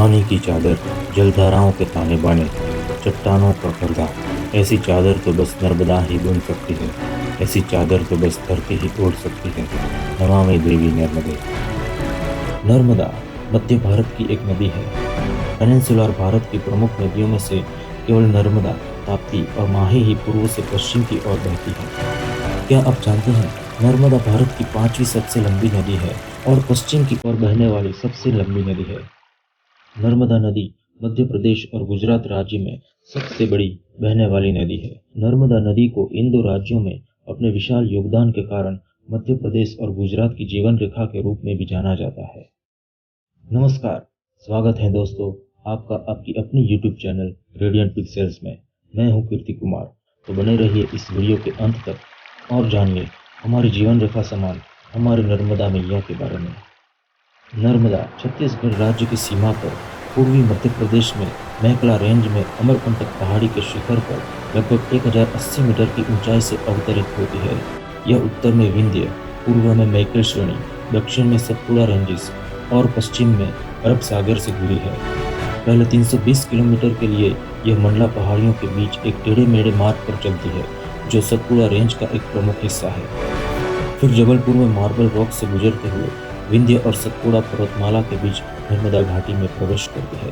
पानी की चादर, जलधाराओं के ताने बाने, चट्टानों का पर्दा, ऐसी चादर तो बस नर्मदा ही बुन सकती है। ऐसी चादर तो बस धरती ही ओढ़ सकती है। नमामि देवी नर्मदे। नर्मदा मध्य भारत की एक नदी है। पेनिनसुलर भारत की प्रमुख नदियों में से केवल नर्मदा, ताप्ती और माही ही पूर्व से पश्चिम की ओर बहती है। क्या आप जानते हैं, नर्मदा भारत की 5वीं सबसे लंबी नदी है और पश्चिम की ओर बहने वाली सबसे लंबी नदी है। नर्मदा नदी मध्य प्रदेश और गुजरात राज्य में सबसे बड़ी बहने वाली नदी है। नर्मदा नदी को इन दो राज्यों में अपने विशाल योगदान के कारण मध्य प्रदेश और गुजरात की जीवन रेखा के रूप में भी जाना जाता है। नमस्कार, स्वागत है दोस्तों आपका आपकी अपनी YouTube चैनल रेडियंट पिक्सेल्स में। मैं हूं कीर्ति कुमार। तो बने रहिए इस वीडियो के अंत तक और जानिए हमारी जीवन रेखा समान हमारी नर्मदा मैया के बारे में। नर्मदा छत्तीसगढ़ राज्य की सीमा पर पूर्वी मध्य प्रदेश में मेखला रेंज में अमरकंटक पहाड़ी के शिखर पर लगभग 1080 मीटर की ऊंचाई से अवतरित होती है। यह उत्तर में विंध्य, पूर्व में मैकल श्रेणी, दक्षिण में सतपुड़ा रेंजेस और पश्चिम में अरब सागर से घिरी है। पहले 320 किलोमीटर के लिए यह मंडला पहाड़ियों के बीच एक टेढ़े मेढ़े मार्ग पर चलती है, जो सतपुड़ा रेंज का एक प्रमुख हिस्सा है। फिर जबलपुर में मार्बल रॉक से गुजरते हुए विंध्य और सतपुड़ा पर्वतमाला के बीच नर्मदा घाटी में प्रवेश करती है।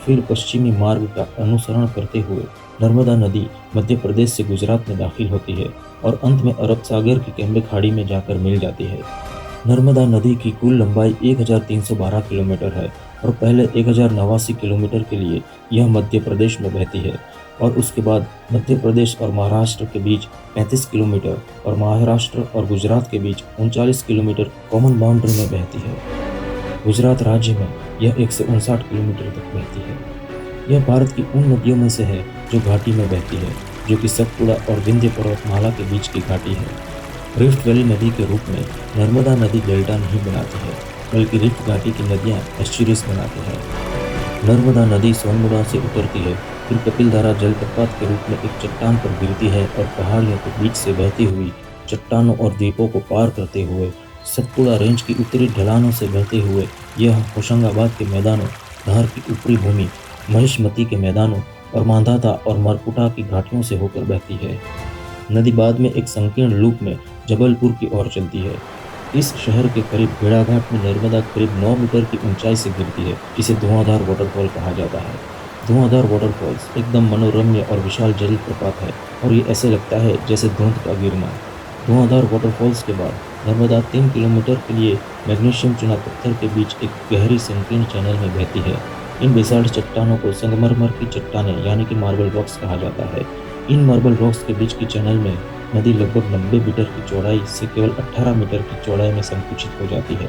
फिर पश्चिमी मार्ग का अनुसरण करते हुए नर्मदा नदी मध्य प्रदेश से गुजरात में दाखिल होती है और अंत में अरब सागर की कैम्बे खाड़ी में जाकर मिल जाती है। नर्मदा नदी की कुल लंबाई 1312 किलोमीटर है और पहले 1089 किलोमीटर के लिए यह मध्य प्रदेश में बहती है और उसके बाद मध्य प्रदेश और महाराष्ट्र के बीच 35 किलोमीटर और महाराष्ट्र और गुजरात के बीच 39 किलोमीटर कॉमन बाउंड्री में बहती है। गुजरात राज्य में यह 159 किलोमीटर तक बहती है। यह भारत की उन नदियों में से है जो घाटी में बहती है, जो कि सतपुड़ा और विंध्य पर्वतमाला के बीच की घाटी है। रिफ्ट वैली नदी के रूप में नर्मदा नदी डेल्टा नहीं बनाती है, बल्कि रिफ्ट घाटी की नदियाँ एस्चुरीज बनाती है। नर्मदा नदी सोनमुड़ा से उतरती है, फिर कपिलधारा जलप्रपात के रूप में एक चट्टान पर गिरती है और पहाड़ियों के बीच से बहती हुई चट्टानों और द्वीपों को पार करते हुए सतपुड़ा रेंज की उत्तरी ढलानों से बहते हुए यह होशंगाबाद के मैदानों, धार की ऊपरी भूमि, महिष्मती के मैदानों और मांधाता और मरकुटा की घाटियों से होकर बहती है। नदी बाद में एक संकीर्ण लूप में जबलपुर की ओर चलती है। इस शहर के करीब भेड़ाघाट में नर्मदा करीब 9 मीटर की ऊंचाई से गिरती है, जिसे धुआंधार वाटरफॉल कहा जाता है। धुआंधार वाटरफॉल्स एकदम मनोरम्य और विशाल जलप्रपात है और ये ऐसे लगता है जैसे धुंध का गिरना। धुआंधार वाटरफॉल्स के बाद नर्मदा 3 किलोमीटर के लिए मैग्नीशियम चूना पत्थर के बीच एक गहरी संकीर्ण चैनल में बहती है। इन बेसाल्ट चट्टानों को संगमरमर की चट्टानें यानी कि मार्बल रॉक्स कहा जाता है। इन मार्बल रॉक्स के बीच की चैनल में नदी लगभग 90 मीटर की चौड़ाई से केवल 18 मीटर की चौड़ाई में संकुचित हो जाती है।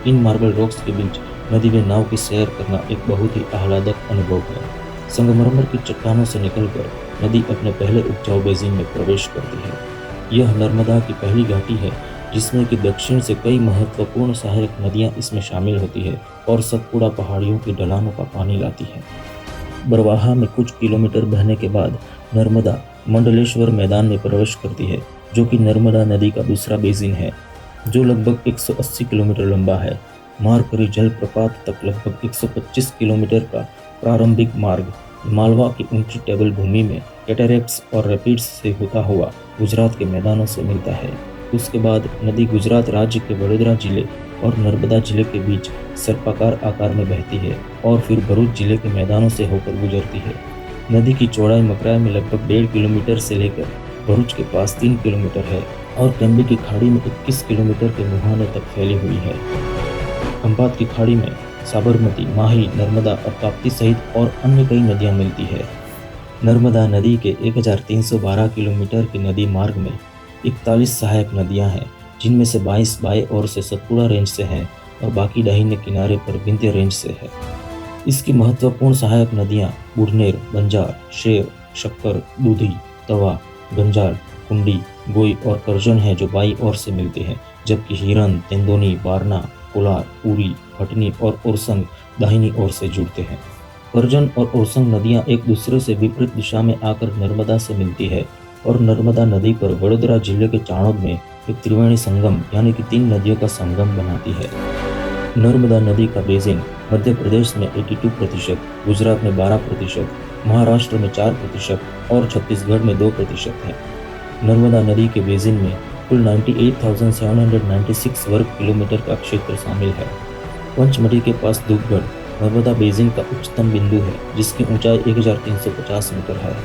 इन मार्बल रॉक्स के बीच नदी में नाव की सैर करना एक बहुत ही आह्लादक अनुभव है। संगमरमर की चट्टानों से निकलकर नदी अपने पहले उपजाऊ बेसिन में प्रवेश करती है। यह नर्मदा की पहली घाटी है जिसमें कि दक्षिण से कई महत्वपूर्ण सहायक नदियां इसमें शामिल होती है और सतपुड़ा पहाड़ियों की ढलानों का पानी लाती है। बरवाहा में कुछ किलोमीटर बहने के बाद नर्मदा मंडलेश्वर मैदान में प्रवेश करती है, जो कि नर्मदा नदी का दूसरा बेसिन है, जो लगभग 180 किलोमीटर लंबा है। मारकरी जलप्रपात तक लगभग 125 किलोमीटर का प्रारंभिक मार्ग मालवा की ऊंची टेबल भूमि में कैटरैक्ट्स और रैपिड्स से होता हुआ गुजरात के मैदानों से मिलता है। उसके बाद नदी गुजरात राज्य के वडोदरा जिले और नर्मदा जिले के बीच सर्पाकार आकार में बहती है और फिर भरूच जिले के मैदानों से होकर गुजरती है। नदी की चौड़ाई मकराई में लगभग 1.5 किलोमीटर से लेकर भरूच के पास 3 किलोमीटर है और कैम्बे की खाड़ी में 21 किलोमीटर के मुहाने तक फैली हुई है। खंभात की खाड़ी में साबरमती, माही, नर्मदा और ताप्ती सहित और अन्य कई नदियां मिलती है। नर्मदा नदी के 1312 किलोमीटर के नदी मार्ग में 41 सहायक नदियां हैं, जिनमें से 22 बाएं ओर से सतपुड़ा रेंज से हैं और बाकी दाहिने किनारे पर विंध्य रेंज से है। इसकी महत्वपूर्ण सहायक नदियां बुढ़नेर, बंजार, शेर, शक्कर, दूधी, तवा, गंजाल, कुंडी, गोई और करजन है जो बाई ओर से मिलते हैं, जबकि हिरन, तेंदोनी, बारना, कोलार, पूरी, भटनी और ओरसंग दाहिनी ओर से जुड़ते हैं। करजन और ओरसंग नदियां एक दूसरे से विपरीत दिशा में आकर नर्मदा से मिलती है और नर्मदा नदी पर वडोदरा जिले के चाणोद में एक त्रिवेणी संगम यानी कि 3 नदियों का संगम बनाती है। नर्मदा नदी का बेसिन मध्य प्रदेश में 82%, गुजरात में 12%, महाराष्ट्र में 4% और छत्तीसगढ़ में 2% है। नर्मदा नदी के बेसिन में कुल 98,796 वर्ग किलोमीटर का क्षेत्र शामिल है। पंचमढ़ी के पास धूपगढ़ नर्मदा बेसिन का उच्चतम बिंदु है, जिसकी ऊंचाई 1350 मीटर है।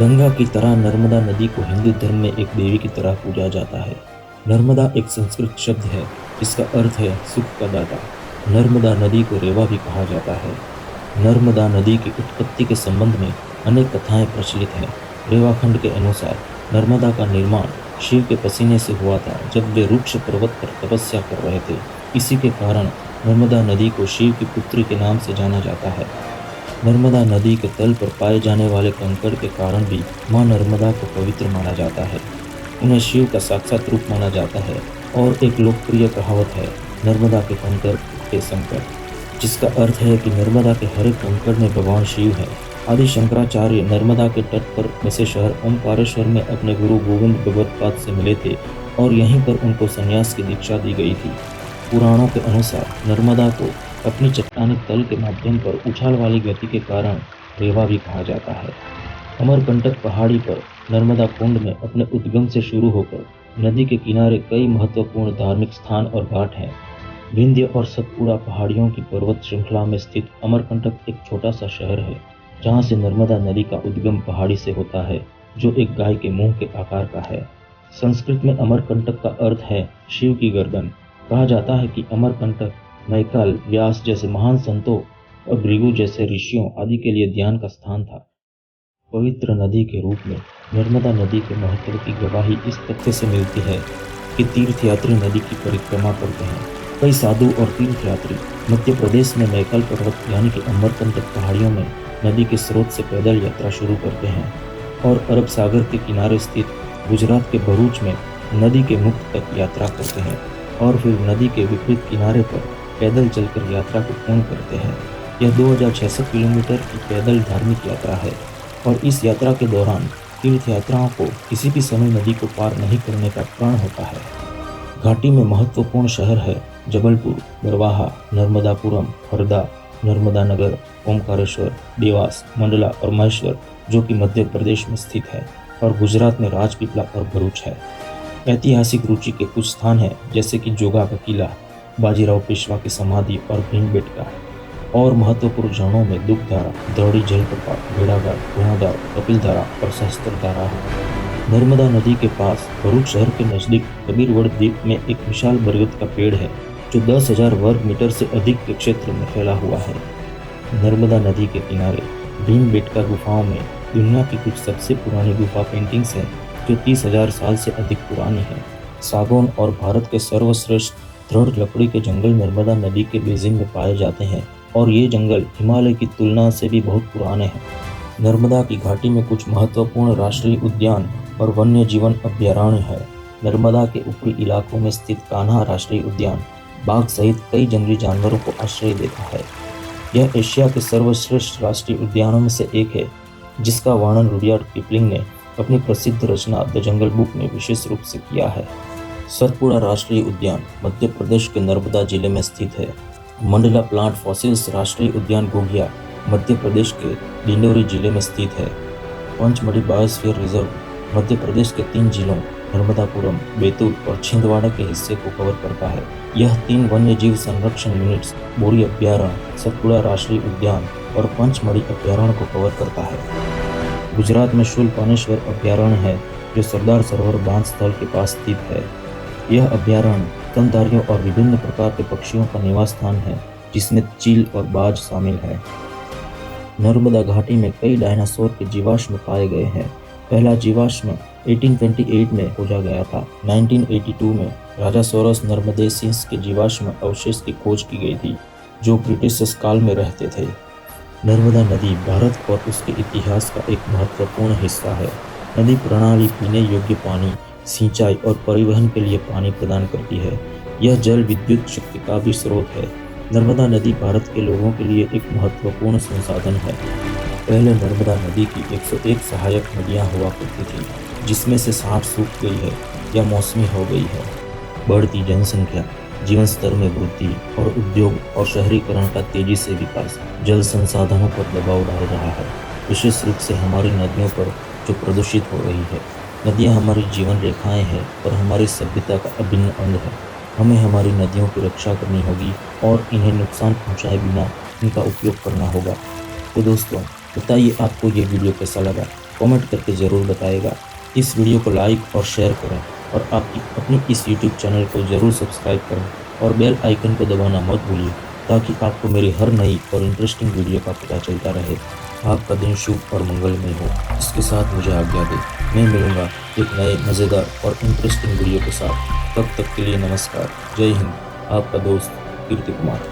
गंगा की तरह नर्मदा नदी को हिंदू धर्म में एक देवी की तरह पूजा जाता है। नर्मदा एक संस्कृत शब्द है जिसका अर्थ है सुख का दाता। नर्मदा नदी को रेवा भी कहा जाता है। नर्मदा नदी की उत्पत्ति के संबंध में अनेक कथाएं प्रचलित हैं। रेवाखंड के अनुसार नर्मदा का निर्माण शिव के पसीने से हुआ था, जब वे रुक्ष पर्वत पर तपस्या कर रहे थे। इसी के कारण नर्मदा नदी को शिव की पुत्री के नाम से जाना जाता है। नर्मदा नदी के तल पर पाए जाने वाले कंकड़ के कारण भी मां नर्मदा को पवित्र माना जाता है। उन्हें शिव का साक्षात रूप माना जाता है और एक लोकप्रिय कहावत है, नर्मदा के कंकड़ के संकट, जिसका अर्थ है कि नर्मदा के हर एक कंकड़ में भगवान शिव है। आदि शंकराचार्य नर्मदा के तट पर बसे शहर ओमकारेश्वर में अपने गुरु गोविंद भगवत्पाद से मिले थे और यहीं पर उनको संन्यास की दीक्षा दी गई थी। पुराणों के अनुसार नर्मदा को अपनी चट्टानी तल के माध्यम पर उछाल वाली गति के कारण रेवा भी कहा जाता है। अमरकंटक पहाड़ी पर नर्मदा कुंड में अपने उद्गम से शुरू होकर नदी के किनारे कई महत्वपूर्ण धार्मिक स्थान और घाट हैं। विंध्य और सतपुड़ा पहाड़ियों की पर्वत श्रृंखला में स्थित अमरकंटक एक छोटा सा शहर है, जहाँ से नर्मदा नदी का उद्गम पहाड़ी से होता है, जो एक गाय के मुंह के आकार का है। संस्कृत में अमरकंटक का अर्थ है शिव की गर्दन। कहा जाता है कि अमरकंटक मैकाल, व्यास जैसे महान संतों और भृगु जैसे ऋषियों आदि के लिए ध्यान का स्थान था। पवित्र नदी के रूप में नर्मदा नदी के महत्व की गवाही इस तथ्य से मिलती है कि तीर्थयात्री नदी की परिक्रमा करते हैं। कई साधु और तीर्थयात्री मध्य प्रदेश में मैकाल पर्वत यानी कि अमरकंटक पहाड़ियों में नदी के स्रोत से पैदल यात्रा शुरू करते हैं और अरब सागर के किनारे स्थित गुजरात के भरूच में नदी के मुख तक यात्रा करते हैं और फिर नदी के विपरीत किनारे पर पैदल चलकर यात्रा को पूर्ण करते हैं। यह 2600 किलोमीटर की पैदल धार्मिक यात्रा है और इस यात्रा के दौरान तीर्थयात्राओं को किसी भी समय नदी को पार नहीं करने का प्रण होता है। घाटी में महत्वपूर्ण शहर है जबलपुर, बरवाहा, नर्मदापुरम, हरदा, नर्मदा नगर, ओमकारेश्वर, देवास, मंडला और महेश्वर, जो कि मध्य प्रदेश में स्थित है, और गुजरात में राजपीपला और भरूच है। ऐतिहासिक रुचि के कुछ स्थान हैं, जैसे कि जोगा का किला, बाजीराव पेशवा की समाधि और भीमबेटका। और महत्वपूर्ण झरनों में दुखधारा, द्रोणी जलप्रपात, भेड़ाघाट, कुआंधार, कपिलधारा और सहस्त्रधारा है। नर्मदा नदी के पास भरूच शहर के नजदीक कबीरवड़ द्वीप में एक विशाल बरगद का पेड़ है, जो 10,000 वर्ग मीटर से अधिक के क्षेत्र में फैला हुआ है। नर्मदा नदी के किनारे भीमबेटका गुफाओं में दुनिया की कुछ सबसे पुरानी गुफा पेंटिंग्स हैं, जो 30,000 साल से अधिक पुरानी है। सागौन और भारत के सर्वश्रेष्ठ दृढ़ लकड़ी के जंगल नर्मदा नदी के बेसिन में पाए जाते हैं और ये जंगल हिमालय की तुलना से भी बहुत पुराने हैं। नर्मदा की घाटी में कुछ महत्वपूर्ण राष्ट्रीय उद्यान और वन्य जीवन अभयारण्य है। नर्मदा के ऊपरी इलाकों में स्थित कान्हा राष्ट्रीय उद्यान बाघ सहित कई जंगली जानवरों को आश्रय देता है। यह एशिया के सर्वश्रेष्ठ राष्ट्रीय उद्यानों में से एक है, जिसका वर्णन रुडयार्ड किपलिंग ने अपनी प्रसिद्ध रचना द जंगल बुक में विशेष रूप से किया है। सतपुड़ा राष्ट्रीय उद्यान मध्य प्रदेश के नर्मदा जिले में स्थित है। मंडला प्लांट फॉसिल्स राष्ट्रीय उद्यान गोगिया मध्य प्रदेश के डिंडोरी जिले में स्थित है। पंचमढ़ी बायोस्फीयर रिजर्व मध्य प्रदेश के 3 जिलों नर्मदापुरम, बैतूल और छिंदवाड़ा के हिस्से को कवर करता है। यह 3 वन्य जीव संरक्षण यूनिट्स बोरी अभ्यारण्य, सतपुड़ा राष्ट्रीय उद्यान और पंचमढ़ी अभ्यारण्य को कवर करता है। गुजरात में शूलपानेश्वर अभ्यारण्य है, जो सरदार सरोवर बांध स्थल के पास स्थित है। यह अभ्यारण्य स्तनधारियों और विभिन्न प्रकार के पक्षियों का निवास स्थान है, जिसमें चील और बाज शामिल है। नर्मदा घाटी में कई डायनासोर के जीवाश्म पाए गए हैं। पहला जीवाश्म 1828 में खोजा गया था। 1982 में राजासोरस नर्मदेसिंस के जीवाश्म अवशेष की खोज की गई थी, जो ब्रिटिश काल में रहते थे। नर्मदा नदी भारत और उसके इतिहास का एक महत्वपूर्ण हिस्सा है। नदी प्रणाली पीने योग्य पानी, सिंचाई और परिवहन के लिए पानी प्रदान करती है। यह जल विद्युत शक्ति का भी स्रोत है। नर्मदा नदी भारत के लोगों के लिए एक महत्वपूर्ण संसाधन है। पहले नर्मदा नदी की 101 सहायक नदियां हुआ करती थी, जिसमें से 60 सूख गई है या मौसमी हो गई है। बढ़ती जनसंख्या, जीवन स्तर में वृद्धि और उद्योग और शहरीकरण का तेजी से विकास जल संसाधनों पर दबाव डाल रहा है। विशेष रूप से हमारी नदियों पर जो प्रदूषित हो रही है। नदियाँ हमारी जीवन रेखाएं हैं और हमारी सभ्यता का अभिन्न अंग है। हमें हमारी नदियों की रक्षा करनी होगी और इन्हें नुकसान पहुंचाए बिना इनका उपयोग करना होगा। तो दोस्तों, बताइए आपको ये वीडियो कैसा लगा? कमेंट करके ज़रूर बताइएगा। इस वीडियो को लाइक और शेयर करें और आपकी अपनी इस यूट्यूब चैनल को ज़रूर सब्सक्राइब करें और बेल आइकन को दबाना मत भूलिए, ताकि आपको मेरी हर नई और इंटरेस्टिंग वीडियो का पता चलता रहे। आपका दिन शुभ और मंगलमय हो। इसके साथ मुझे आज्ञा दें। मैं मिलूंगा एक नए मज़ेदार और इंटरेस्टिंग वीडियो के साथ। तब तक के लिए नमस्कार। जय हिंद। आपका दोस्त कीर्ति कुमार।